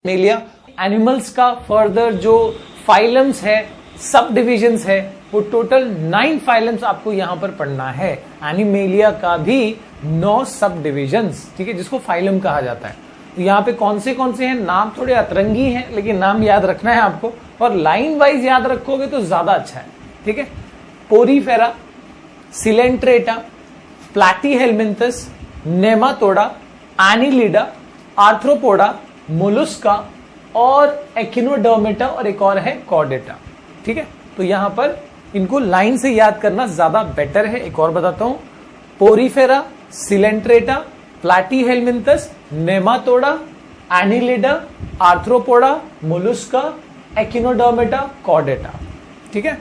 Animalia animals का further जो phylums है, सब डिविजन्स है, वो टोटल 9 फाइलम्स आपको यहां पर पढ़ना है। एनिमेलिया का भी 9 सब डिविजन्स, ठीक है, जिसको फाइलम कहा जाता है। तो यहाँ पे कौन से हैं, नाम थोड़े अतरंगी हैं, लेकिन नाम याद रखना है आपको, और लाइन वाइज याद रखोगे तो ज्यादा अच्छा है, ठीक है। Porifera, Coelenterata, Platyhelminthes, Nematoda, Annelida, Arthropoda, Mollusca और एकिनोडर्मेटा, और एक और है कॉर्डेटा, ठीक है। तो यहां पर इनको लाइन से याद करना ज्यादा बेटर है। एक और बताता हूं, Porifera, Coelenterata, Platyhelminthes, Nematoda, Annelida, Arthropoda, Mollusca, Echinodermata, Chordata, ठीक है।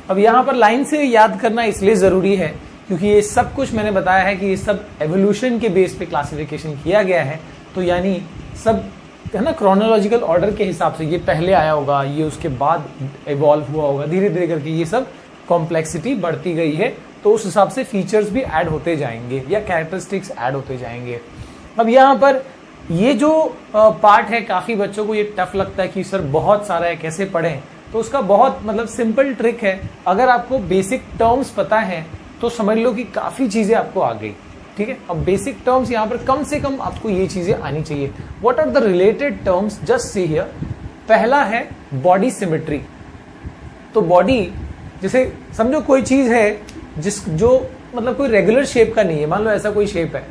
अब यहां पर लाइन से याद करना इसलिए जरूरी है क्योंकि ये सब कुछ मैंने बताया है कि ये सब एवोल्यूशन के बेस पे क्लासिफिकेशन किया गया है। तो यानी सब है ना, क्रोनोलॉजिकल ऑर्डर के हिसाब से ये पहले आया होगा, ये उसके बाद इवॉल्व हुआ होगा, धीरे धीरे करके ये सब कॉम्प्लेक्सिटी बढ़ती गई है। तो उस हिसाब से फीचर्स भी ऐड होते जाएंगे या कैरेक्टरिस्टिक्स ऐड होते जाएंगे। अब यहाँ पर ये जो पार्ट है, काफी बच्चों को ये टफ लगता है कि सर बहुत सारा है, कैसे पढ़ें। तो उसका बहुत मतलब सिंपल ट्रिक है, अगर आपको बेसिक टर्म्स पता है तो समझ लो कि काफी चीजें आपको आ गई, ठीक है। अब बेसिक टर्म्स यहाँ पर कम से कम आपको ये चीजें आनी चाहिए। What are the related terms, just see here. पहला है बॉडी सिमेट्री। तो बॉडी, जैसे समझो कोई चीज है जो मतलब कोई रेगुलर शेप का नहीं है, मान लो ऐसा कोई शेप है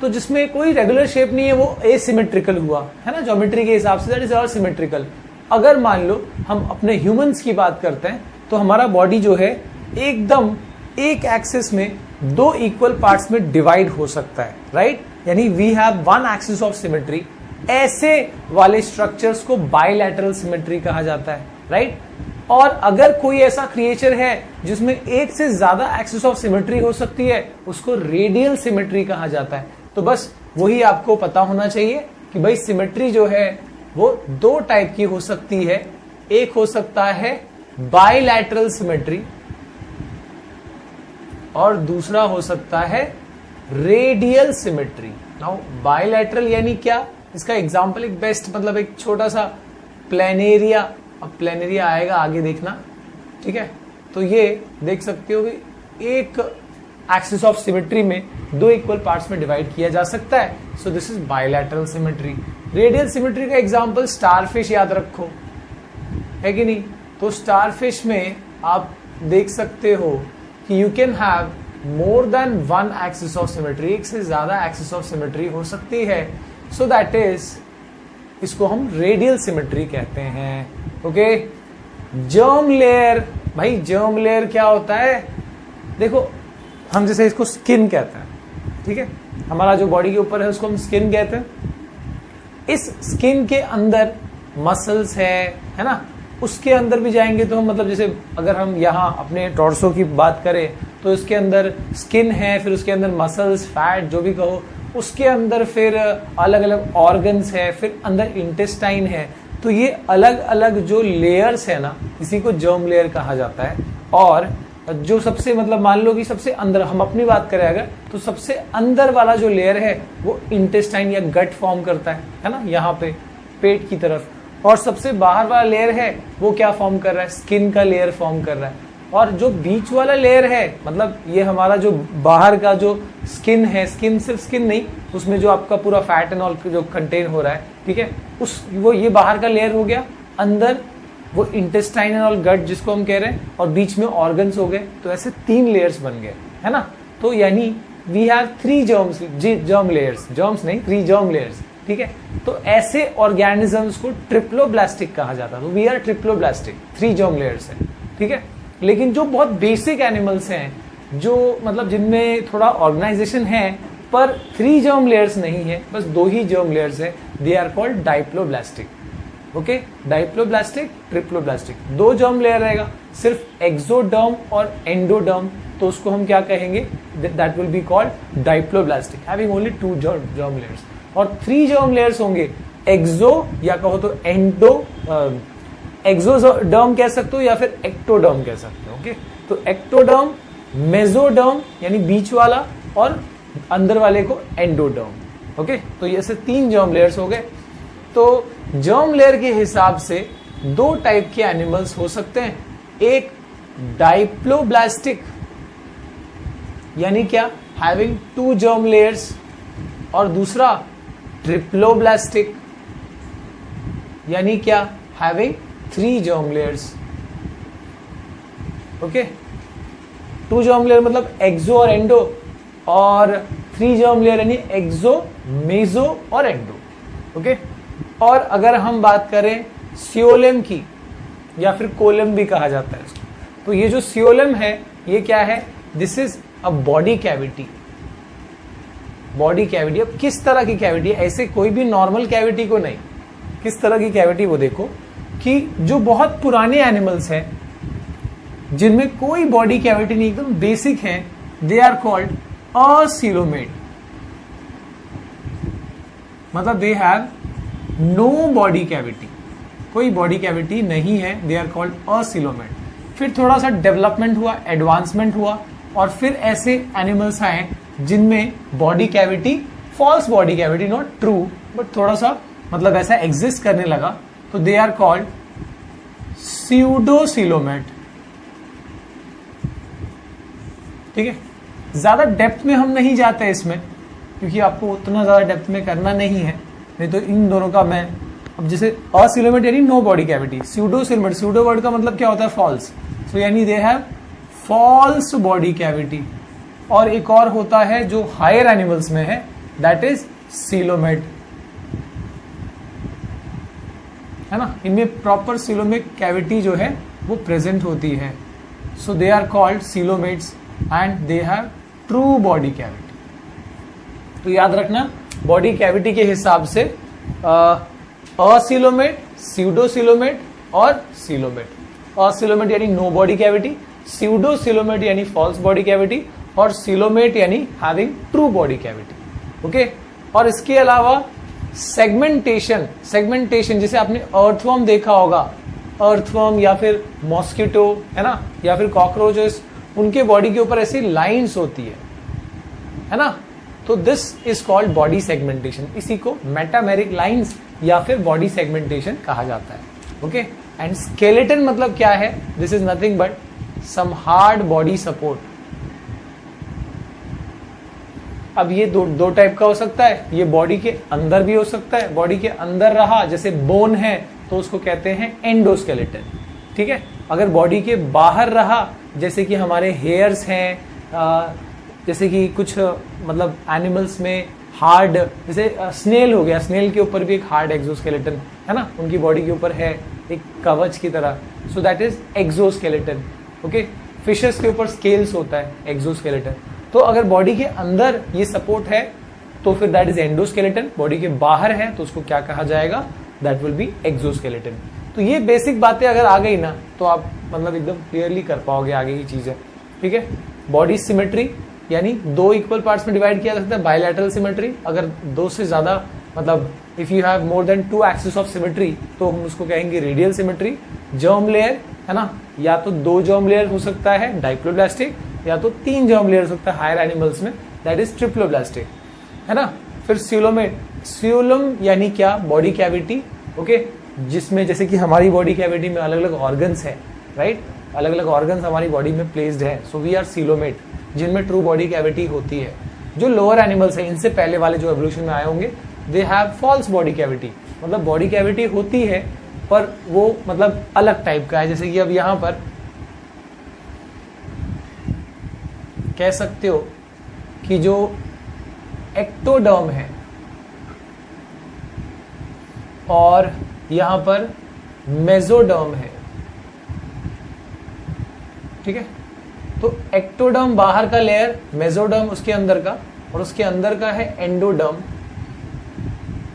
तो जिसमें कोई रेगुलर शेप नहीं है, वो एसिमेट्रिकल हुआ है ना, ज्योमेट्री के हिसाब से, दैट इज ऑल सिमेट्रिकल। अगर मान लो हम अपने ह्यूमंस की बात करते हैं तो हमारा बॉडी जो है एकदम एक एक्सिस में 2 इक्वल पार्ट्स में डिवाइड हो सकता है, राइट। यानी we have 1 axis of symmetry. ऐसे वाले स्ट्रक्चर्स को बायलैटरल सिमेट्री कहा जाता है, राइट। और अगर कोई ऐसा क्रिएचर है जिसमें एक से ज्यादा एक्सिस ऑफ सिमेट्री हो सकती है, उसको रेडियल सिमेट्री कहा जाता है। तो बस वही आपको पता होना चाहिए कि भाई सिमेट्री जो है वो 2 टाइप की हो सकती है। एक हो सकता है बायलैटरल सिमेट्री और दूसरा हो सकता है रेडियल सिमेट्री। नाउ बायलैटरल यानी क्या, इसका एग्जांपल एक बेस्ट मतलब एक छोटा सा प्लेनेरिया, अब प्लेनेरिया आएगा आगे देखना, ठीक है। तो ये देख सकते हो कि एक एक्सिस ऑफ सिमेट्री में 2 इक्वल पार्ट्स में डिवाइड किया जा सकता है। So this is bilateral symmetry. Radial symmetry का एग्जांपल स्टारफिश याद रखो, है कि नहीं। तो स्टारफिश में आप देख सकते हो कि you can have more than 1 axis of symmetry, एक से ज्यादा एक्सिस ऑफ सिमेट्री हो सकती है। सो दैट इज, इसको हम रेडियल सिमेट्री कहते हैं, ओके। जर्म लेयर, भाई जर्म लेयर क्या होता है, देखो हम जैसे इसको स्किन कहते हैं, ठीक है, हमारा जो बॉडी के ऊपर है उसको हम स्किन कहते हैं। इस स्किन के अंदर मसल्स है ना, उसके अंदर भी जाएंगे तो हम मतलब जैसे अगर हम यहाँ अपने टॉर्सो की बात करें तो इसके अंदर स्किन है, फिर उसके अंदर मसल्स, फैट जो भी कहो, उसके अंदर फिर अलग अलग ऑर्गन्स है, फिर अंदर इंटेस्टाइन है। तो ये अलग अलग जो लेयर्स है ना, इसी को जर्म लेयर कहा जाता है। और जो सबसे मतलब मान लो कि सबसे अंदर हम अपनी बात करें अगर, तो सबसे अंदर वाला जो लेयर है वो इंटेस्टाइन या गट फॉर्म करता है ना, यहाँ पे पेट की तरफ। और सबसे बाहर वाला लेयर है वो क्या फॉर्म कर रहा है, स्किन का लेयर फॉर्म कर रहा है। और जो बीच वाला लेयर है, मतलब ये हमारा जो बाहर का जो स्किन है, स्किन सिर्फ स्किन नहीं, उसमें जो आपका पूरा फैट एंड ऑल जो कंटेन हो रहा है, ठीक है, उस वो ये बाहर का लेयर हो गया। अंदर वो इंटेस्टाइन एंड ऑल गट जिसको हम कह रहे हैं, और बीच में ऑर्गन्स हो गए। तो ऐसे 3 लेयर्स बन गए, है ना। तो यानी we have 3 germ layers, germs नहीं, 3 जर्म लेयर्स, ठीक है। तो ऐसे ऑर्गेनिजम्स को ट्रिप्लोब्लास्टिक कहा जाता है। तो we are triploblastic, 3 germ layers है, ठीक है। लेकिन जो बहुत बेसिक एनिमल्स हैं, जो मतलब जिनमें थोड़ा ऑर्गेनाइजेशन है पर 3 जर्म लेयर्स नहीं है, बस 2 ही जर्म लेयर्स है, they are called diploblastic, okay. Diploblastic, triploblastic, 2 germ layer रहेगा, सिर्फ एक्सोडर्म और एंडोडर्म, तो उसको हम क्या कहेंगे, that will be called diploblastic, having only 2 germ layers. और 3 जर्म लेयर्स होंगे, एक्सो या कहो तो एंडो, एक्सोडर्म कह सकते हो या फिर एक्टोडर्म कह सकते हो, ओके। तो एक्टोडर्म, मेसोडर्म यानी बीच वाला, और अंदर वाले को एंडोडर्म, ओके। तो ये ऐसे 3 जर्म लेयर्स हो गए। तो जर्म लेयर के हिसाब से दो टाइप के एनिमल्स हो सकते हैं, एक डाइप्लोब्लास्टिक यानी क्या, हैविंग 2 जर्म लेयर्स, और दूसरा ट्रिप्लोब्लास्टिक यानी क्या, having 3 germ layers. Okay, 2 germ layer मतलब एक्सो और एंडो, और 3 जर्म लेयर यानी एक्सो, मेसो और एंडो। ओके, और अगर हम बात करें सियोलेम की, या फिर कोलम भी कहा जाता है इसको, तो ये जो सियोलेम है ये क्या है, this is a body cavity. Body cavity, अब किस तरह की कैविटी है, ऐसे कोई भी नॉर्मल कैविटी को नहीं, किस तरह की कैविटी वो देखो कि जो बहुत पुराने एनिमल्स हैं जिनमें कोई बॉडी कैविटी नहीं, एकदम बेसिक है, दे आर कॉल्ड असीलोमेट, मतलब they have no body cavity, कोई बॉडी कैविटी नहीं है, दे आर कॉल्ड असीलोमेट। फिर थोड़ा सा डेवलपमेंट हुआ, एडवांसमेंट हुआ, और फिर ऐसे एनिमल्स आए जिनमें body cavity, false body cavity, not true but थोड़ा सा मतलब ऐसा एग्जिस्ट करने लगा, तो दे आर कॉल्ड स्यूडोसीलोमेट। ठीक है, ज्यादा डेप्थ में हम नहीं जाते इसमें, क्योंकि आपको उतना ज्यादा डेप्थ में करना नहीं है, नहीं तो इन दोनों का मैं, अब जैसे असीलोमेट यानी no body cavity, pseudocoelomate, pseudo word का मतलब क्या होता है, फॉल्स, सो यानी they have false body cavity. और एक और होता है जो हायर एनिमल्स में है, दैट इज सीलोमेट, है ना, इनमें प्रॉपर सीलोमिक कैविटी जो है वो प्रेजेंट होती है, so they are called coelomates and they have true body cavity. तो याद रखना, बॉडी कैविटी के हिसाब से असीलोमेट, स्यूडोसीलोमेट और सीलोमेट। असीलोमेट यानी नो बॉडी कैविटी, स्यूडोसीलोमेट यानी फॉल्स बॉडी कैविटी, और सीलोमेट यानी having true body cavity. Okay, और इसके अलावा सेगमेंटेशन, सेगमेंटेशन जैसे आपने अर्थवर्म देखा होगा, अर्थवर्म या फिर मॉस्किटो, है ना, या फिर कॉकरोचेस, उनके बॉडी के ऊपर ऐसी लाइंस होती है ना, तो this is called body segmentation, इसी को मेटामेरिक लाइंस या फिर बॉडी सेगमेंटेशन कहा जाता है। ओके, एंड स्केलेटन मतलब क्या है, this is nothing but some hard body support. अब ये दो टाइप का हो सकता है, ये बॉडी के अंदर भी हो सकता है, बॉडी के अंदर रहा, जैसे बोन है तो उसको कहते हैं एंडोस्केलेटन। ठीक है, अगर बॉडी के बाहर रहा, जैसे कि हमारे हेयर्स हैं, जैसे कि कुछ मतलब एनिमल्स में हार्ड, जैसे स्नेल हो गया, स्नेल के ऊपर भी एक हार्ड एक्सोस्केलेटन है ना, उनकी बॉडी के ऊपर है एक कवच की तरह, so that is exoskeleton. Okay, fishes के ऊपर स्केल्स होता है, एक्सोस्केलेटन। तो अगर बॉडी के अंदर ये सपोर्ट है तो फिर दैट इज एंडोस्केलेटन, बॉडी के बाहर है तो उसको क्या कहा जाएगा, दैट विल बी एक्सोस्केलेटन। तो ये बेसिक बातें अगर आ गई ना तो आप मतलब एकदम क्लियरली कर पाओगे आगे की चीजें। ठीक है, बॉडी सिमेट्री यानी 2 इक्वल पार्ट्स में डिवाइड किया जा सकता है, बायलैटरल सिमेट्री, अगर 2 से ज्यादा मतलब if you have more than 2 axis of symmetry तो हम उसको कहेंगे रेडियल सिमेट्री। जर्म लेयर है ना, या तो 2 जर्म लेयर हो सकता है डाइप्लोब्लास्टिक, या तो 3 जर्म लेयर हो सकता है हायर एनिमल्स में, दैट इज ट्रिप्लोब्लास्टिक, है ना। फिर स्यूलोमेट, स्यूलम यानी क्या, बॉडी कैविटी। ओके, जिसमें जैसे कि हमारी बॉडी कैविटी में अलग अलग ऑर्गन्स है, राइट, अलग अलग ऑर्गन्स हमारी बॉडी में प्लेस्ड है, सो वी आर सीलोमेट, जिनमें ट्रू बॉडी कैविटी होती है। जो लोअर एनिमल्स है, इनसे पहले वाले जो एवोल्यूशन में आए होंगे, they have false body cavity, मतलब बॉडी कैविटी होती है पर वो मतलब अलग टाइप का है। जैसे कि अब यहां पर कह सकते हो कि जो एक्टोडर्म है और यहां पर मेसोडर्म है, ठीक है, तो एक्टोडर्म बाहर का लेयर, मेसोडर्म उसके अंदर का, और उसके अंदर का है एंडोडर्म।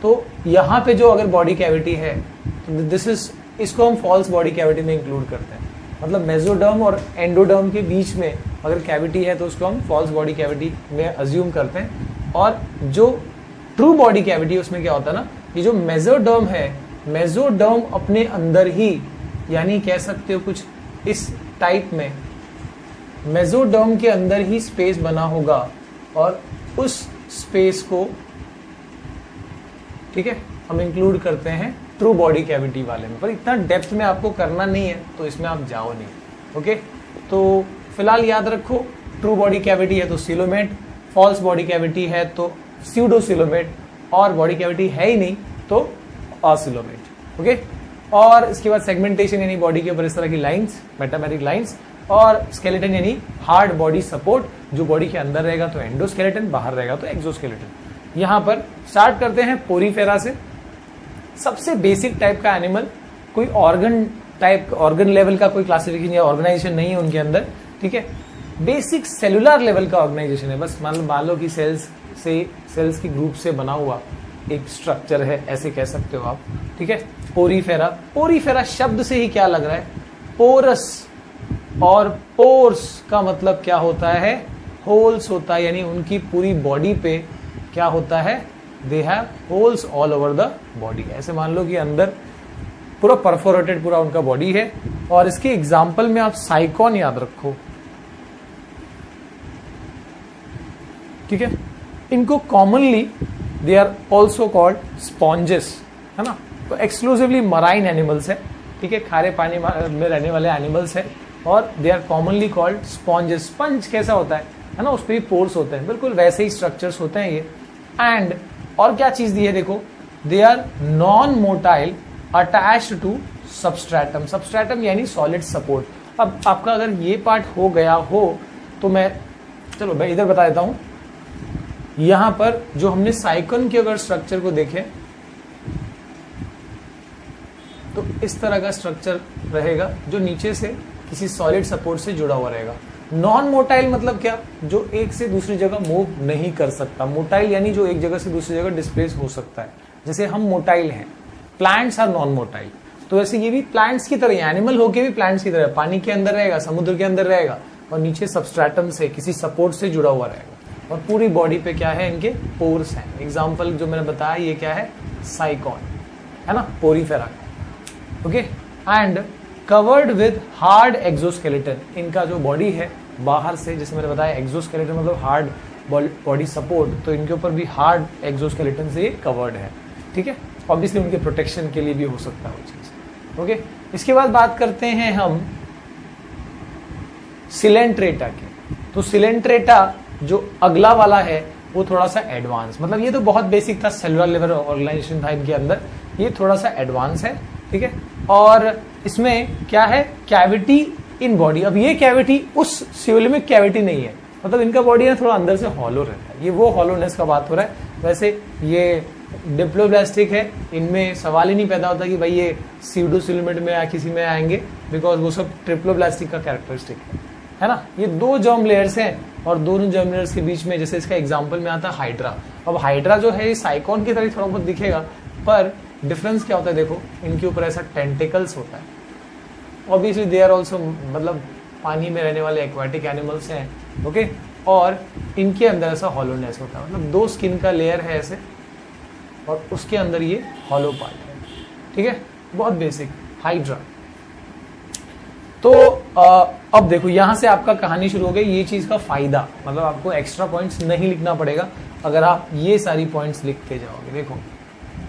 तो यहां पे जो अगर बॉडी कैविटी है तो दिस इज, इसको हम फॉल्स बॉडी कैविटी में इंक्लूड करते हैं, मतलब मेसोडर्म और एंडोडर्म के बीच में अगर कैविटी है तो उसको हम फॉल्स बॉडी कैविटी में अज्यूम करते हैं। और जो ट्रू बॉडी कैविटी उसमें क्या होता है ना, ये जो मेसोडर्म है, मेसोडर्म अपने अंदर ही, यानी कह सकते हो कुछ इस टाइप में, मेसोडर्म के अंदर ही स्पेस बना होगा और उस स्पेस को, ठीक है, हम इंक्लूड करते हैं ट्रू बॉडी कैविटी वाले में, पर इतना डेप्थ में आपको करना नहीं है तो इसमें आप जाओ नहीं। ओके, तो फिलहाल याद रखो, ट्रू बॉडी कैविटी है तो सिलोमेट, फॉल्स बॉडी कैविटी है तो स्यूडोसिलोमेट, और बॉडी कैविटी है ही नहीं तो असिलोमेट। ओके, और इसके बाद सेगमेंटेशन यानी बॉडी के ऊपर इस तरह की लाइंस, मेटामेरिक लाइंस, और स्केलेटन यानी हार्ड बॉडी सपोर्ट, जो बॉडी के अंदर रहेगा तो एंडोस्केलेटन, बाहर रहेगा तो एक्सोस्केलेटन। यहां पर स्टार्ट करते हैं पोरीफेरा से। सबसे बेसिक टाइप का एनिमल, कोई ऑर्गन टाइप, ऑर्गन लेवल का कोई क्लासिफिकेशन या ऑर्गेनाइजेशन नहीं है उनके अंदर, ठीक है। बेसिक सेलुलर लेवल का ऑर्गेनाइजेशन है, बस मान लो कि सेल्स की ग्रुप से बना हुआ एक स्ट्रक्चर है, ऐसे कह सकते हो आप, ठीक है। पोरीफेरा, पोरीफेरा शब्द से ही क्या लग रहा है, पोरस, और पोर्स का मतलब क्या होता है, होल्स होता है, यानी उनकी पूरी बॉडी पे क्या होता है, they have holes all over the body. ऐसे मान लो कि अंदर पूरा परफोरेटेड पूरा उनका बॉडी है। और इसके एग्जाम्पल में आप साइकॉन याद रखो, ठीक है। इनको commonly they are also called sponges, है ना। तो एक्सक्लूसिवली मराइन एनिमल्स है, ठीक है, खारे पानी में रहने वाले एनिमल्स है, और they are commonly called sponges. Sponge कैसा होता है ना, उस पर भी पोर्स होते हैं, बिल्कुल वैसे ही स्ट्रक्चर्स होते हैं ये। एंड और क्या चीज दी है देखो, they are non motile attached to substratum. Substratum यानी सॉलिड सपोर्ट। अब आपका अगर ये पार्ट हो गया हो तो मैं इधर बता देता हूं। यहां पर जो हमने साइकन के अगर स्ट्रक्चर को देखे तो इस तरह का स्ट्रक्चर रहेगा, जो नीचे से किसी सॉलिड सपोर्ट से जुड़ा हुआ रहेगा। नॉन मोटाइल मतलब क्या, जो एक से दूसरी जगह मूव नहीं कर सकता। मोटाइल यानी जो एक जगह से दूसरी जगह डिस्प्लेस हो सकता है, जैसे हम मोटाइल हैं। प्लांट्स आर नॉन मोटाइल, तो वैसे ये भी प्लांट्स की तरह, एनिमल होके भी प्लांट्स की तरह पानी के अंदर रहेगा, समुद्र के अंदर रहेगा, और नीचे सबस्ट्रेटम से किसी सपोर्ट से जुड़ा हुआ रहेगा। और पूरी बॉडी पे क्या है, इनके पोर्स हैं। एग्जाम्पल जो मैंने बताया ये क्या है, साइकॉन, है ना, Porifera. Okay, and covered with hard exoskeleton. इनका जो बॉडी है बाहर से, जैसे मैंने बताया एक्सोस्केलेटन मतलब हार्ड बॉडी सपोर्ट, तो इनके ऊपर भी हार्ड एक्सोस्केलेटन से ये कवर्ड है, ठीक है। ऑब्वियसली उनके प्रोटेक्शन के लिए भी हो सकता है वो चीज। ओके, इसके बाद बात करते हैं हम सिलेंट्रेटा की। तो सिलेंट्रेटा जो अगला वाला है वो थोड़ा सा एडवांस, मतलब ये तो बहुत बेसिक था, सेलुलर लेवल ऑर्गेनाइजेशन था इनके अंदर, ये थोड़ा सा एडवांस है, ठीक है। और इसमें क्या है, कैविटी इन बॉडी। अब ये कैविटी उस सिलोमिक कैविटी नहीं है, मतलब इनका बॉडी है थोड़ा अंदर से हॉलो रहता है, ये वो हॉलोनेस का बात हो रहा है। वैसे ये डिप्लोब्लास्टिक है, इनमें सवाल ही नहीं पैदा होता कि भाई ये स्यूडोसिलोमेट में या किसी में आएंगे, बिकॉज वो सब ट्रिप्लोब्लास्टिक का कैरेक्टरिस्टिक है ना। ये दो जर्म लेयर्स हैं, और दोनों जर्म लेयर्स के बीच में, जैसे इसका एग्जांपल में आता है हाइड्रा। अब हाइड्रा जो है ये साइकॉन की तरह थोड़ा बहुत दिखेगा, पर डिफरेंस क्या होता है देखो, इनके ऊपर ऐसा टेंटिकल्स होता है। ऑब्वियसली दे आर ऑल्सो, मतलब पानी में रहने वाले एक्वाटिक एनिमल्स हैं, ओके। और इनके अंदर ऐसा हॉलोनेस होता है, मतलब दो स्किन का लेयर है ऐसे, और उसके अंदर ये हॉलो पार्ट है, ठीक है। बहुत बेसिक हाइड्रा। तो अब देखो यहां से आपका कहानी शुरू हो गई। ये चीज का फायदा, मतलब आपको एक्स्ट्रा पॉइंट्स नहीं लिखना पड़ेगा अगर आप ये सारी पॉइंट्स लिखते जाओगे। देखो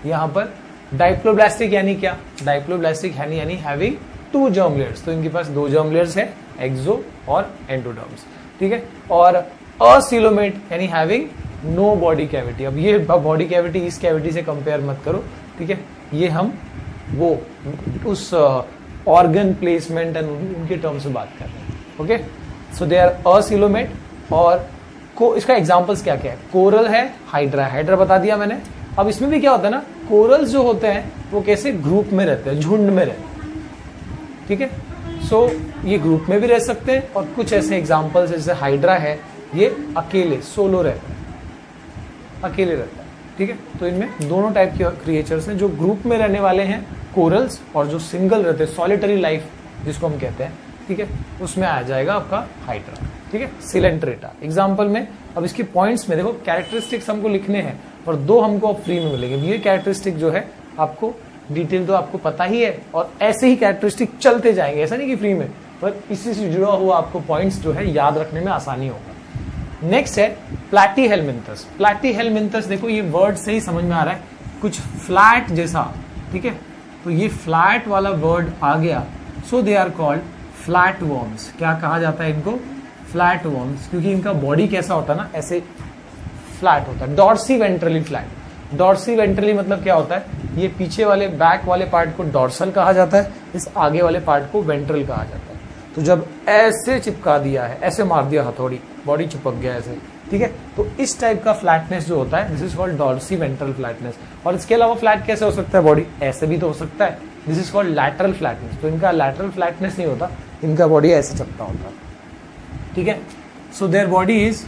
यहाँ पर डाइप्लोब्लास्टिक यानी क्या, डाइप्लोब्लास्टिक यानी हैविंग टू जर्म लेयर्स, तो इनके पास दो जर्म लेयर्स है, एक्सो और एंडोडर्म्स, ठीक है। और असिलोमेट यानी हैविंग नो बॉडी कैविटी। अब ये बॉडी कैविटी इस कैविटी से कंपेयर मत करो, ठीक है। ये हम वो उस ऑर्गन प्लेसमेंट एंड उनके टर्म्स से बात कर रहे हैं, okay. So they are acoelomate. और इसका एग्जांपल्स क्या क्या है, कोरल है, हाइड्रा, हाइड्रा बता दिया मैंने। अब इसमें भी क्या होता है ना, कोरल्स जो होते हैं वो कैसे ग्रुप में रहते हैं, झुंड में रहते हैं, ठीक है। सो ये ग्रुप में भी रह सकते हैं, और कुछ ऐसे एग्जांपल्स जैसे हाइड्रा है, ये अकेले सोलो रहता है, अकेले रहता है, ठीक है। तो इनमें दोनों टाइप के क्रिएचर्स हैं, जो ग्रुप में रहने वाले हैं कोरल्स, और जो सिंगल रहते हैं सॉलिटरी लाइफ जिसको हम कहते हैं, ठीक है, उसमें आ जाएगा आपका हाइड्रा, ठीक है। सिलेंट्रेटा एग्जांपल में। अब इसके पॉइंट्स में देखो, कैरेक्टरिस्टिक्स हमको लिखने हैं, और दो हमको अब फ्री में मिलेंगे। ये कैरेक्टरिस्टिक जो है आपको डिटेल तो आपको पता ही है, और ऐसे ही कैरेक्टरिस्टिक चलते जाएंगे, ऐसा नहीं कि फ्री में, पर इसी से जुड़ा हुआ आपको पॉइंट्स जो है याद रखने में आसानी होगा। नेक्स्ट है प्लैटीहेलमिन्थस। प्लैटीहेलमिन्थस देखो, ये वर्ड से ही समझ में आ रहा है कुछ फ्लैट जैसा, ठीक है, तो ये फ्लैट वाला वर्ड आ गया, so they are called flat worms. क्या कहा जाता है इनको? फ्लैट वर्म्स, क्योंकि इनका बॉडी कैसा होता है ना, ऐसे फ्लैट होता है, dorsoventrally flat. Dorsoventrally मतलब क्या होता है, ये पीछे वाले बैक वाले पार्ट को डॉर्सल कहा जाता है, इस आगे वाले पार्ट को वेंट्रल कहा जाता है। तो जब ऐसे चिपका दिया है, ऐसे मार दिया हथौड़ी, बॉडी चिपक गया ऐसे, ठीक है, तो इस टाइप का फ्लैटनेस जो होता है this is called dorsoventral flatness. और इसके अलावा फ्लैट कैसे हो सकता है बॉडी? ऐसे भी तो हो सकता है, this is called lateral flatness. तो इनका लैटरल फ्लैटनेस नहीं होता, इनका बॉडी ऐसे चपटा होता है, ठीक है। So their body is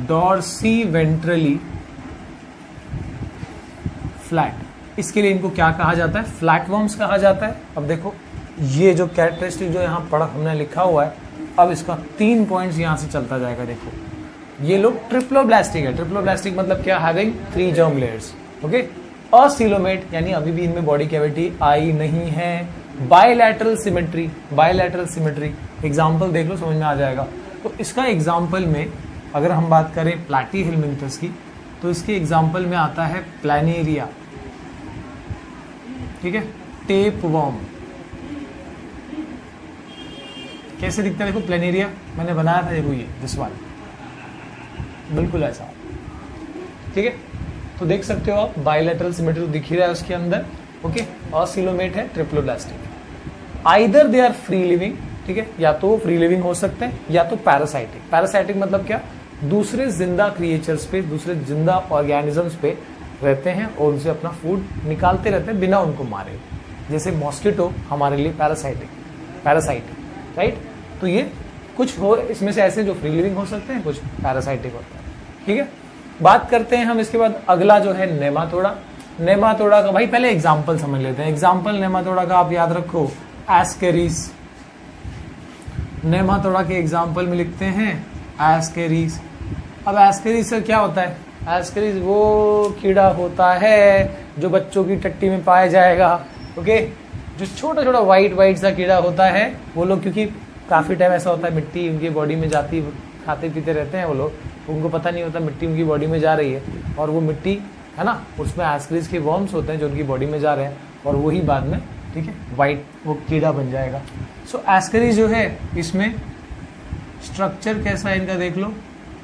dorsoventrally flat. इसके लिए इनको क्या कहा जाता है? फ्लैटवर्म्स कहा जाता है। अब देखो ये जो कैरेक्टरिस्टिक जो यहाँ पढ़ा हमने लिखा हुआ है, अब इसका 3 पॉइंट्स यहाँ से चलता जाएगा। देखो ये लोग ट्रिप्लोब्लास्टिक है। ट्रिप्लोब्लास्टिक मतलब क्या? Having 3 germ layers, okay. Acoelomate यानी अभी भी इनमें बॉडी कैविटी आई नहीं है। Bilateral symmetry, bilateral symmetry example देख लो, समझ में आ जाएगा। तो इसका एग्जाम्पल में अगर हम बात करें प्लैटीहेलमिंथस की, तो इसके एग्जाम्पल में आता है प्लैनेरिया, ठीक है, टेप वर्म। कैसे दिखता है देखो प्लैनेरिया, मैंने बनाया था देखो ये दिस वन, बिल्कुल ऐसा, ठीक है। तो देख सकते हो आप बायलैटरल सिमेट्री दिख ही रहा है उसके अंदर, ओके। असिलोमेट है, triploblastic. Either they are free living, ठीक है, या तो फ्री लिविंग हो सकते हैं या तो पैरासाइटिक। पैरासाइटिक मतलब क्या? दूसरे जिंदा क्रिएचर्स पे, दूसरे जिंदा ऑर्गेनिजम्स पे रहते हैं और उनसे अपना फूड निकालते रहते हैं बिना उनको मारे। जैसे मॉस्किटो हमारे लिए पैरासाइट, राइट। तो ये कुछ हो इसमें से ऐसे जो फ्री लिविंग हो सकते हैं, कुछ पैरासाइटिक होता है, ठीक है। बात करते हैं हम इसके बाद अगला जो है नेमाटोडा। नेमाटोडा का भाई पहले एग्जाम्पल समझ लेते हैं। एग्जाम्पल नेमाटोडा का आप याद रखो, एस्केरिस। नेमाटोडा के एग्जाम्पल में लिखते हैं एस्केरिस। अब एस्केरिस से क्या होता है? एस्केरिस वो कीड़ा होता है जो बच्चों की टट्टी में पाया जाएगा, ओके। जो छोटा छोटा वाइट सा कीड़ा होता है, वो लोग क्योंकि काफी टाइम ऐसा होता है मिट्टी उनकी बॉडी में जाती, खाते पीते रहते हैं वो लोग, उनको पता नहीं होता मिट्टी उनकी बॉडी में जा रही है, और वो मिट्टी है ना, उसमें एस्केरिस के वर्म्स होते हैं जो उनकी बॉडी में जा रहे हैं, और वही बाद में, ठीक है, वाइट वो कीड़ा बन जाएगा। सो एस्केरिस जो है इसमें स्ट्रक्चर कैसा है इनका देख लो।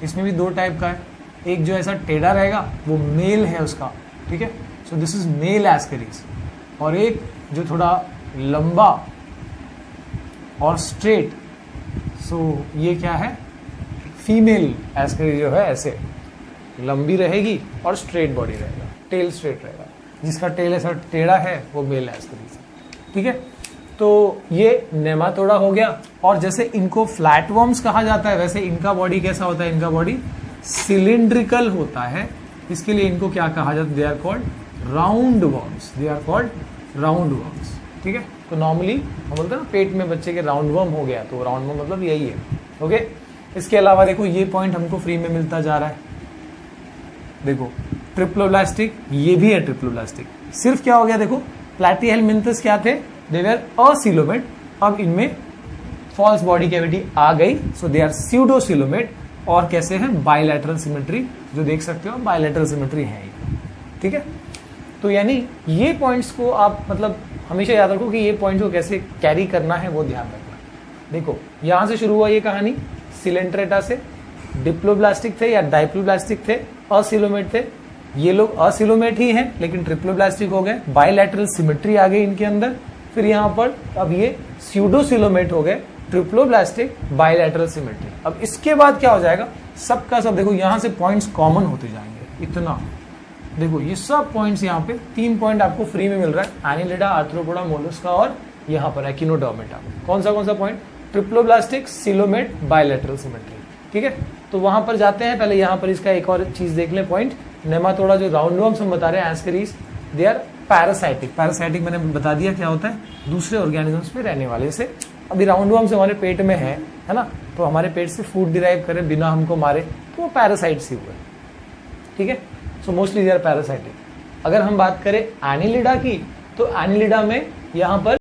इसमें भी 2 टाइप का है, एक जो ऐसा टेढ़ा रहेगा वो मेल है उसका, ठीक है, so this is male Ascaris. और एक जो थोड़ा लंबा और स्ट्रेट, सो ये क्या है? फीमेल एस्केरिस जो है ऐसे लंबी रहेगी और स्ट्रेट बॉडी रहेगा, टेल स्ट्रेट रहेगा। जिसका टेल ऐसा टेढ़ा है वो मेल एस्केरिस, ठीक है। तो ये नेमाटोडा हो गया। और जैसे इनको फ्लैटवर्म्स कहा जाता है, वैसे इनका बॉडी कैसा होता है? इनका बॉडी सिलिंड्रिकल होता है। इसके लिए इनको क्या कहा जाता है? They are called round worms, they are called round worms, ठीक है। तो नॉर्मली हम बोलते हैं ना पेट में बच्चे के राउंड वर्म हो गया, तो राउंड वर्म मतलब यही है, ओके। इसके अलावा देखो ये पॉइंट हमको फ्री में मिलता जा रहा है, देखो ट्रिप्लोब्लास्टिक, ये भी है ट्रिप्लोब्लास्टिक। सिर्फ क्या हो गया देखो, प्लैटीहेलमिंथस क्या थे? दे वर असिलोमेट। अब इनमें फॉल्स बॉडी कैविटी आ गई, सो दे आर स्यूडोसिलोमेट। और कैसे हैं? बायलैटरल सिमेट्री, जो देख सकते हो बायलैटरल सिमेट्री है, ठीक है। तो यानी ये पॉइंट्स को आप मतलब हमेशा याद रखो कि ये पॉइंट्स को कैसे कैरी करना है वो ध्यान रखना। देखो यहां से शुरू हुआ ये कहानी, सिलेंट्रेटा से। डिप्लोब्लास्टिक थे या डाइप्लोब्लास्टिक थे, असिलोमेट थे। ये लोग असिलोमेट ही हैं लेकिन ट्रिप्लोब्लास्टिक हो गए, बायलैटरल सिमेट्री आ गई इनके अंदर। फिर यहाँ पर अब ये स्यूडोसिलोमेट हो गए, ट्रिप्लोब्लास्टिक, बायलैटरल सिमेट्री। अब इसके बाद क्या हो जाएगा? सबका सब देखो यहाँ से पॉइंट्स कॉमन होते जाएंगे। इतना देखो ये सब पॉइंट्स यहाँ पे 3 पॉइंट आपको फ्री में मिल रहा है, एनिलिडा, आर्थ्रोपोडा, मोलस्का और यहाँ पर एकिनोडर्मेटा। कौन सा point? Triploblastic, coelomate, bilateral symmetry, ठीक है। तो वहां पर जाते हैं, पहले यहाँ पर इसका एक और चीज देख ले पॉइंट। नेमाटोडा जो राउंड वर्म्स हम बता रहे हैं Ascaris, they are parasitic. Parasitic मैंने बता दिया क्या होता है, दूसरे ऑर्गेनिजम्स पे रहने वाले। जैसे अभी राउंड वर्म्स हमारे पेट में है ना, तो हमारे पेट से फूड डिराइव करें बिना हमको मारे, तो वो पैरासाइट्स ही हुए, ठीक है। So mostly they are parasitic. अगर हम बात करें एनिलिडा की, तो एनिलिडा में यहाँ पर